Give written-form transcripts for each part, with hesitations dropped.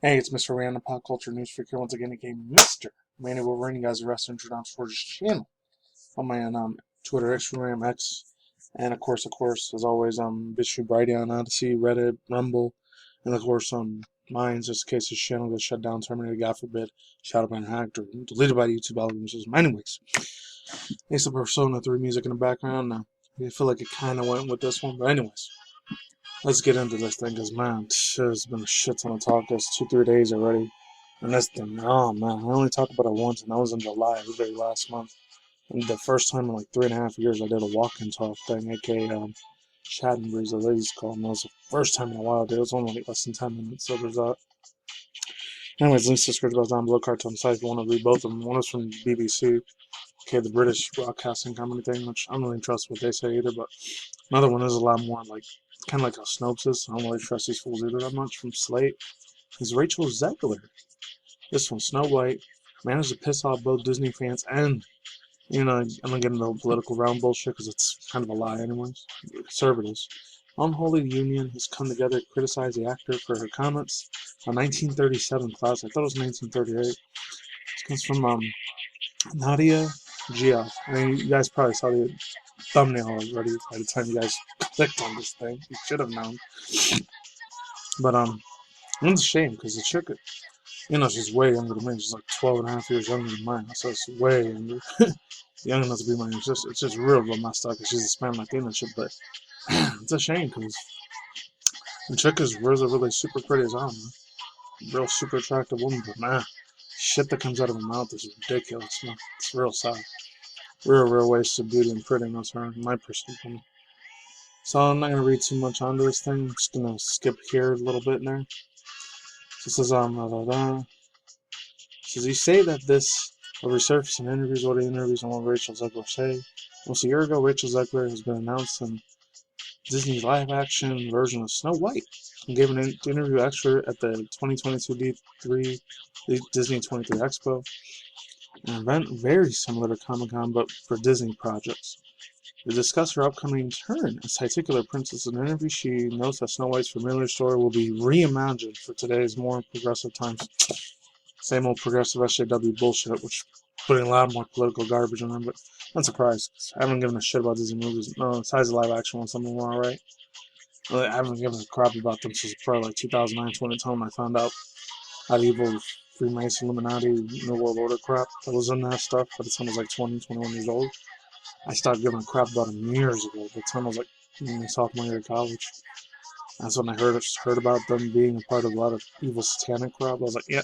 Hey, it's Mr. Random Pop Culture News Freak here once again. Again, Mr. Manny Wolverine. You guys are rest introduced for his channel on my Twitter, Instagram, X, and of course, as always, BitChute, Bratty on Odyssey, Reddit, Rumble, and of course, Minds, just in case his channel gets shut down, terminated, God forbid, shot by an hacked, or deleted by the YouTube algorithms. Anyways, thanks to Persona 3 music in the background. Now, I feel like it kind of went with this one, but anyways. Let's get into this thing, because man, there's been a shit ton of talk. It's 2-3 days already. And this thing, oh man, I only talked about it once, and that was in July, the very last month. And the first time in like 3.5 years I did a walk and talk thing, aka chat and breeze, the ladies call them. That was the first time in a while, dude. It was only like less than 10 minutes, so there's that. Anyways, links to script goes down below, cartoon site if you want to read both of them. One is from BBC, okay, the British broadcasting comedy thing, which I don't really trust what they say either, but another one is a lot more like, kind of like a synopsis. I don't really trust these fools either that much. From Slate is Rachel Zegler. This one, Snow White, managed to piss off both Disney fans and, I'm not getting into political round bullshit because it's kind of a lie anyways. Conservatives. Unholy Union has come together to criticize the actor for her comments on 1937 class. I thought it was 1938. This comes from Nadia Gia. I mean, you guys probably saw the thumbnail already by the time you guys clicked on this thing. You should have known. But it's a shame because the chick, she's way younger than me. She's like 12.5 years younger than mine. So it's way younger. Young enough to be my age. It's just real messed up because she's a Spanish Latina shit. But it's a shame because the chick is really super pretty as hell, man. Real super attractive woman, but man, shit that comes out of her mouth is ridiculous, man. It's real sad. Real waste of beauty and prettiness, her, in my personal opinion. So I'm not gonna read too much onto this thing. I'm just gonna skip here a little bit in there. So it says says you say that this will resurface in interviews. What are the interviews and what Rachel Zegler say? Almost a year ago, Rachel Zegler has been announced in Disney's live-action version of Snow White and gave an interview extra at the 2022 Disney 23 Expo, an event very similar to Comic-Con but for Disney projects. To discuss her upcoming turn as titular princess, in an interview she notes that Snow White's familiar story will be reimagined for today's more progressive times. Same old progressive SJW bullshit, which putting a lot more political garbage in them, but I'm surprised. I haven't given a shit about Disney movies. No, besides the live action ones, some of them are alright. I haven't given a crap about them since probably like 2009, 2010 when I found out how evil Freemason, Illuminati, New World Order crap that was in that stuff by the time I was like 20, 21 years old. I stopped giving a crap about them years ago, by the time I was like in my sophomore year of college. That's when I heard about them being a part of a lot of evil satanic crap. I was like, yeah,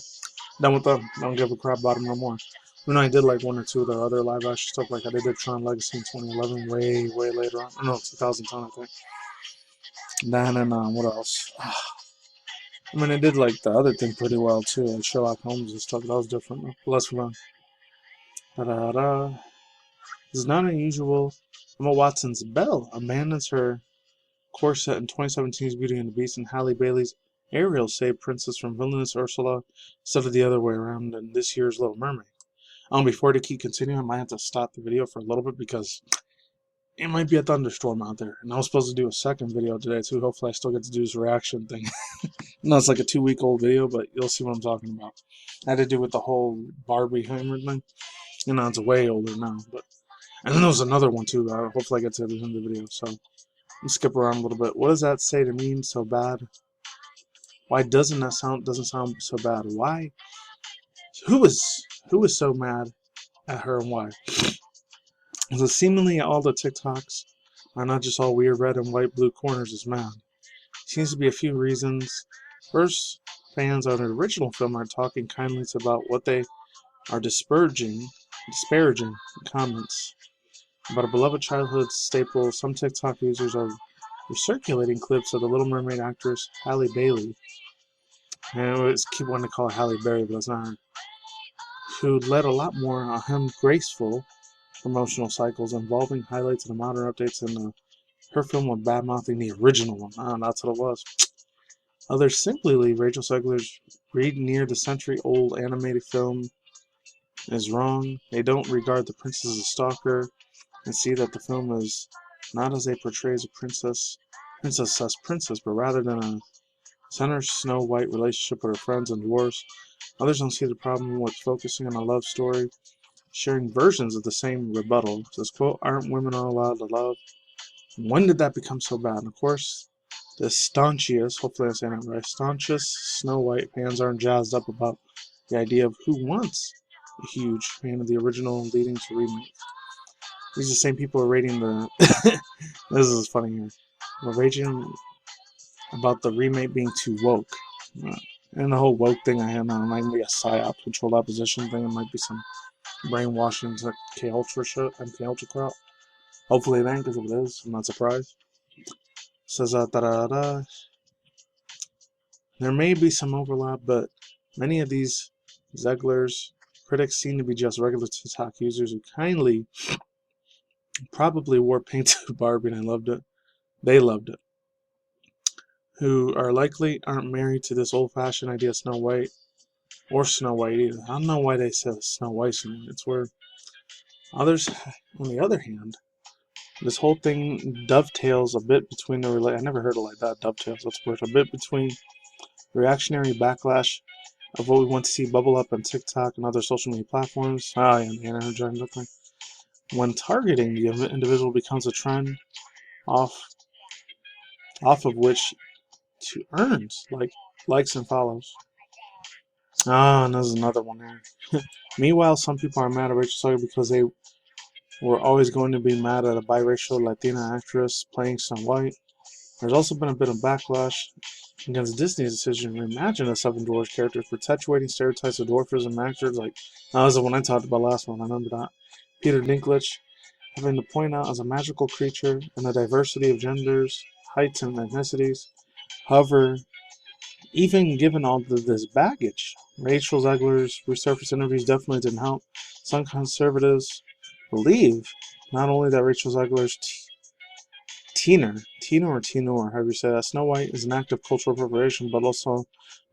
done with them. Don't give a crap about them no more. Even though I did like one or two of their other live action stuff, like I did Tron Legacy in 2011, way later on. No, 2010, I think. Then and what else? I mean, I did like the other thing pretty well too, like Sherlock Holmes and stuff. That was different. But let's move on. Da-da-da. This is not unusual. Emma Watson's Belle abandons her course set in 2017's Beauty and the Beast, and Halle Bailey's Ariel saved Princess from villainous Ursula instead of the other way around in this year's Little Mermaid. Before to keep continuing, I might have to stop the video for a little bit because it might be a thunderstorm out there. And I was supposed to do a second video today too. Hopefully I still get to do this reaction thing. No, it's like a 2-week-old video, but you'll see what I'm talking about. I had to do with the whole Barbie Hammer thing. It's way older now. And then there was another one too. Hopefully I get to the end of the video. So let's skip around a little bit. What does that say to mean so bad? Why doesn't sound so bad? Why? Who is so mad at her and why? So seemingly all the TikToks are not just all weird red and white blue corners is mad. Seems to be a few reasons. First, fans of the original film are talking kindly about what they are disparaging comments about a beloved childhood staple. Some TikTok users are recirculating clips of the Little Mermaid actress Halle Bailey. And I always keep wanting to call her Halle Berry, but it's not her. Who led a lot more graceful promotional cycles involving highlights of the modern updates in her film with bad-mouthing the original one. That's what it was. Others simply leave Rachel Zegler's read near the century-old animated film is wrong. They don't regard the princess as a stalker and see that the film is not as they portray as a princess, but rather than a centers Snow White's relationship with her friends and dwarves. Others don't see the problem with focusing on a love story, sharing versions of the same rebuttal. It says, quote, aren't women all allowed to love? When did that become so bad? And of course, the staunchiest, hopefully I'm saying that right, staunchest Snow White fans aren't jazzed up about the idea of who wants a huge fan of the original leading to remake. These are the same people who are rating the... This is funny here. We're raging about the remake being too woke. And the whole woke thing I had now might be a psyop, controlled opposition thing. It might be some brainwashing to MK Ultra shit, MK Ultra crap. Hopefully it ain't, because if it is, I'm not surprised. Says, da-da-da. There may be some overlap, but many of these Zegler's critics seem to be just regular TikTok users who kindly probably wore pink to Barbie and I loved it. They loved it. Who are likely aren't married to this old-fashioned idea of Snow White or Snow White either. I don't know why they say Snow White's name. It's where others, on the other hand, this whole thing dovetails a bit between the I never heard it like that. Dovetails. That's weird. A bit between reactionary backlash of what we want to see bubble up on TikTok and other social media platforms. Oh yeah, the internet joined up there. When targeting the individual becomes a trend, off of which to earn likes and follows. Ah, and there's another one there. Meanwhile, some people are mad at Rachel Zegler because they were always going to be mad at a biracial Latina actress playing Snow White. There's also been a bit of backlash against Disney's decision to reimagine the Seven Dwarfs characters, perpetuating stereotypes of dwarfism actors like, that was the one I talked about last one, I remember that. Peter Dinklage having to point out as a magical creature and a diversity of genders, heights, and ethnicities. However, even given all this baggage, Rachel Zegler's resurfaced interviews definitely didn't help. Some conservatives believe not only that Rachel Zegler's Tina or Tinor, however you say that, Snow White is an act of cultural appropriation, but also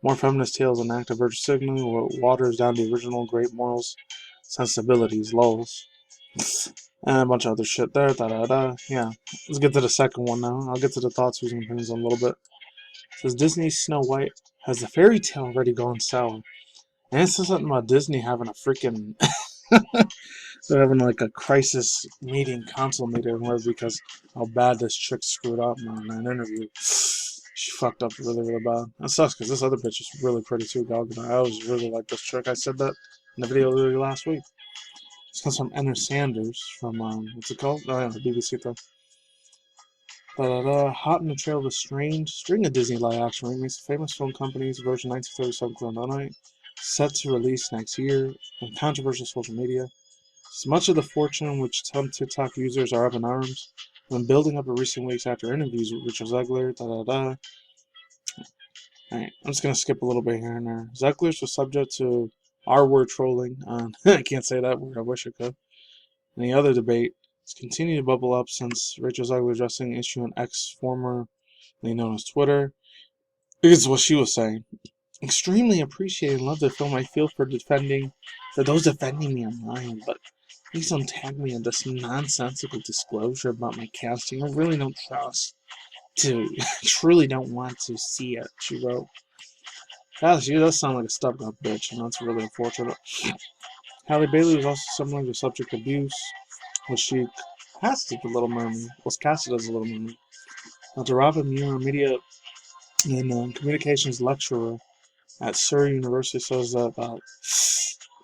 more feminist tales an act of virtue signaling what waters down the original great morals, sensibilities, lulls, and a bunch of other shit there, da-da-da. Yeah, let's get to the second one now. I'll get to the thoughts, views, and opinions in a little bit. It says Disney's Snow White has the fairy tale already gone sour. And it says something about Disney having a freaking... They're having like a crisis meeting, council meeting, or whatever, because how bad this chick screwed up in that interview. She fucked up really, really bad. That sucks because this other bitch is really pretty too, dog. I always really like this chick. I said that in the video literally last week. This comes from Enner Sanders from, what's it called? Oh, yeah, the BBC thing. Hot in the trail of a strange string of Disney live action remakes, famous film company's version 1937 Clown set to release next year on controversial social media. So much of the fortune which some TikTok users are up in arms when building up in recent weeks after interviews with Rachel Zegler, Alright, I'm just going to skip a little bit here and there. Zegler's was subject to R-word trolling on, I can't say that word, I wish I could. And the other debate has continued to bubble up since Rachel Zegler addressing the issue on X, formerly known as Twitter. This is what she was saying. Extremely appreciate and love the film. I feel for those defending me online, but please don't tag me in this nonsensical disclosure about my casting. I really don't truly don't want to see it, she wrote. God, she does sound like a stuck-up bitch, and that's really unfortunate. Halle Bailey was also similarly the subject of abuse, which she casted the Little Mermaid, was casted as a Little Mermaid. Dr. Robin Muir, media and communications lecturer at Surrey University, says that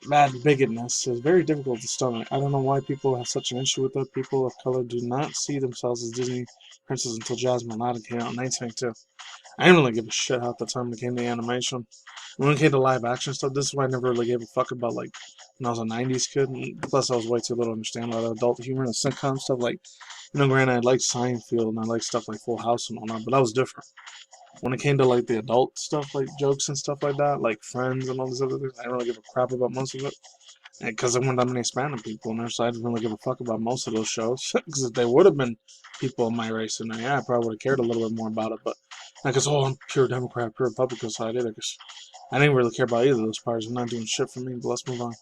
bad bigotness is very difficult to stomach. I don't know why people have such an issue with it. People of color do not see themselves as Disney princesses until Jasmine Aladdin came out in 1992. I didn't really give a shit half the time when it came to animation. When it came to live action stuff, this is why I never really gave a fuck about, like, when I was a 90s kid. Plus, I was way too little to understand a lot of adult humor and sitcom stuff. Like, granted, I liked Seinfeld and I liked stuff like Full House and all that, but that was different. When it came to, like, the adult stuff, like jokes and stuff like that, like Friends and all these other things, I didn't really give a crap about most of it. Because there weren't that many Hispanic people in there, so I didn't really give a fuck about most of those shows. Because if they would have been people of my race in there, yeah, I probably would have cared a little bit more about it. But not because, I'm pure Democrat, pure Republican side either. Because I didn't really care about either of those parties. They're not doing shit for me, but let's move on.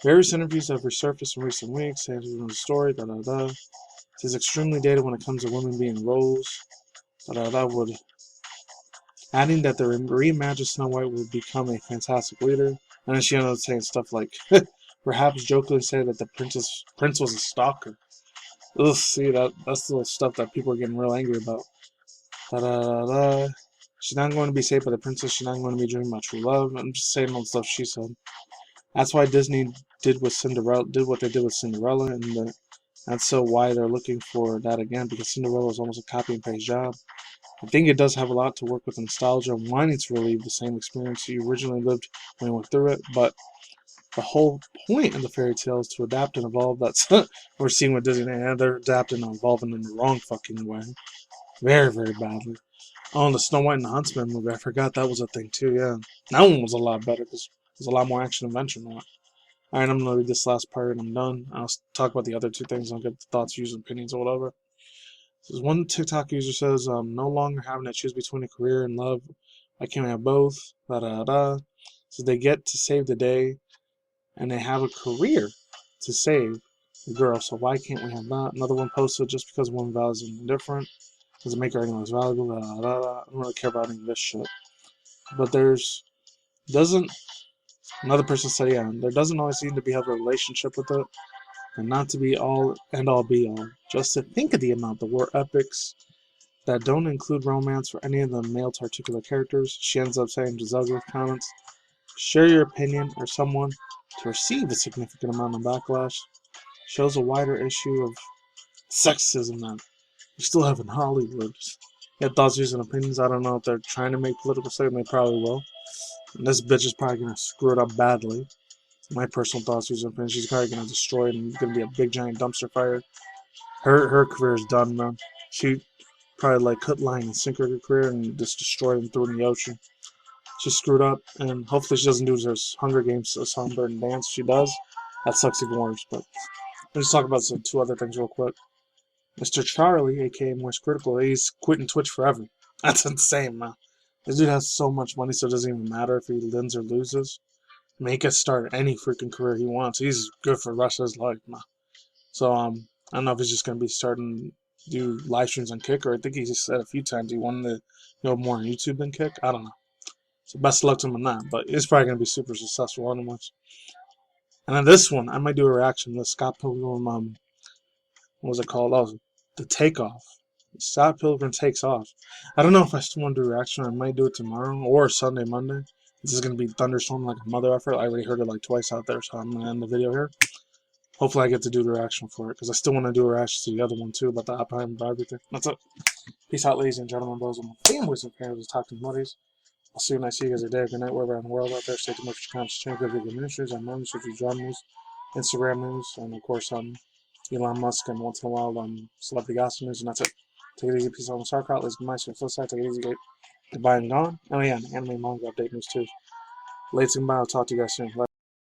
Various interviews have resurfaced in recent weeks, saying the story, It is extremely dated when it comes to women being roles, would adding that the reimagined Snow White would become a fantastic leader. And then she ended up saying stuff like, perhaps jokingly say that the prince was a stalker. Ugh, see, that's the stuff that people are getting real angry about. Da-da-da-da. She's not going to be saved by the princess. She's not going to be dreaming about true love. I'm just saying all the stuff she said. That's why Disney did what they did with Cinderella, and that's so why they're looking for that again, because Cinderella was almost a copy and paste job. I think it does have a lot to work with nostalgia, wanting to relive the same experience you originally lived when you went through it, but the whole point of the fairy tale is to adapt and evolve. That's we're seeing with Disney, and they're adapting and evolving in the wrong fucking way. Very, very badly. Oh, the Snow White and the Huntsman movie, I forgot that was a thing too, yeah. That one was a lot better, because there's a lot more action adventure in that. Alright, I'm going to read this last part and I'm done. I'll talk about the other two things. I'll get the thoughts, views, and opinions, or whatever. So one TikTok user says, no longer having to choose between a career and love. Why can't we have both? Da da da. So they get to save the day and they have a career to save the girl. So why can't we have that? Another one posted, just because one value is indifferent doesn't make her any less valuable. Da da da. I don't really care about any of this shit. But doesn't. Another person said, yeah, there doesn't always seem to be a relationship with it. And not to be all and all be all. Just to think of the amount of war epics that don't include romance for any of the male particular characters. She ends up saying to Zegler comments, share your opinion or someone to receive a significant amount of backlash. Shows a wider issue of sexism that we still have in Hollywood. Get thoughts, views, and opinions. I don't know if they're trying to make political statement. They probably will. And this bitch is probably going to screw it up badly. My personal thoughts, views, and opinions. She's probably going to destroy it and it's going to be a big giant dumpster fire. Her career is done, man. She probably like cut line and sink her career and just destroy and threw it in the ocean. She screwed up, and hopefully she doesn't do her Hunger Games songbird and dance. She does. That sucks even worse. But let's talk about some two other things real quick. Mr. Charlie, aka Moist Critical, he's quitting Twitch forever. That's insane, man. This dude has so much money, so it doesn't even matter if he wins or loses. He can start any freaking career he wants. He's good for the rest of his life, man. So I don't know if he's just gonna be starting to do live streams on Kick, or I think he just said a few times he wanted to go more on YouTube than Kick. I don't know. So best of luck to him on that. But it's probably gonna be super successful anyways. And then this one, I might do a reaction to Scott Pilgrim. What was it called? Oh, the Takeoff. Scott Pilgrim Takes Off. I don't know if I still want to do a reaction. I might do it tomorrow or Sunday, Monday. This is gonna be thunderstorm like a mother effer. I already heard it like twice out there, so I'm gonna end the video here. Hopefully I get to do the reaction for it, because I still want to do a reaction to the other one too, about the Oppenheimer and everything. That's it. Peace out, ladies and gentlemen, those are my families and parents, talking buddies. I'll see you when I see you guys a day, good night, wherever in the world out there. Stay tuned for comments, change video ministries, on moments, if you job news, Instagram news, and of course, Elon Musk, and once in a while, celebrity gossip news, and that's it. Take it easy, peace out, on the Star Let's get my flip side, take it easy, goodbye and gone. Oh yeah, and anime manga update news too. Late and bye, I'll talk to you guys soon.